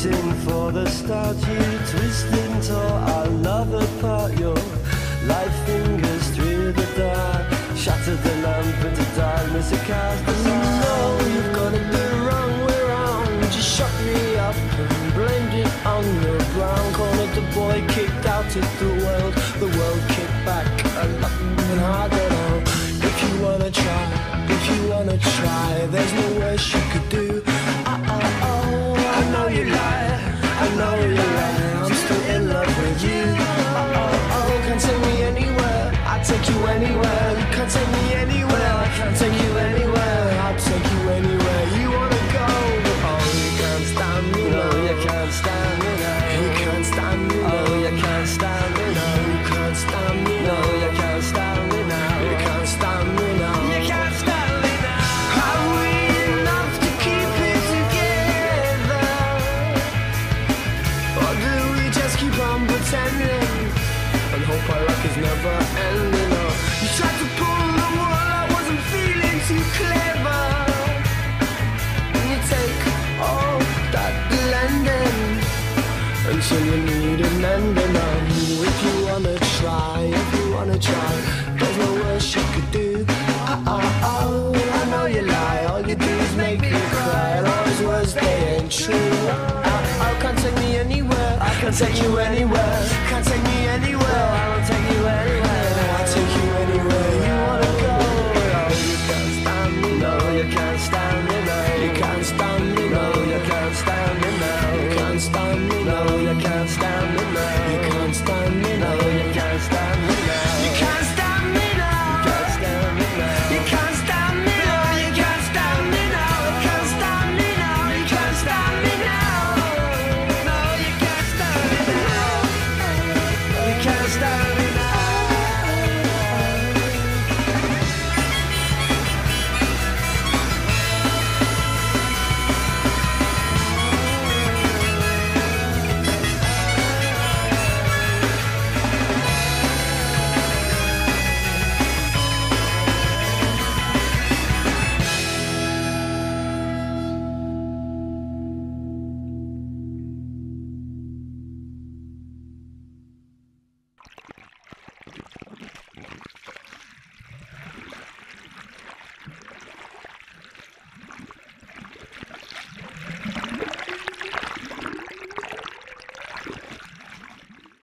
waiting for the start. You twisting tore our love apart. Your light fingers through the dark shattered the lamp into darkness. It cast us out. You know you've got it the wrong way round. You shut me up and blamed it on the ground. Cornered the boy, kicked out of the world kicked back and harder now. If you wanna try, if you wanna try, there's no worse you could do. I know you lie, I know you lie. I'm still in love with you. Can't take me anywhere, I'll take you anywhere. You can't take me anywhere, I can't take you anywhere. I'll take you anywhere you wanna go. Oh, you can't stand me, no, you can't stand me now. You can't stand me, no, you can't stand me now. You can't stand me, no, you can't stand me now. You can't stand me now. You can't stand me now. Are we enough to keep it together? Or do we just keep on pretending and hope our luck is never ending? Or you tried to pull the wool, I wasn't feeling too clever. And you take all that blending until you need an ending. If you wanna try, if you wanna try, there's no worse you could do. I know you lie, all you do is make me cry. And all those words, they ain't true. Can't take me anywhere, I can't take you anywhere. Can't take me anywhere, I won't take you anywhere. I'll take you anywhere you wanna go. Oh, you can't stand me, no, you can't stand me, no. You can't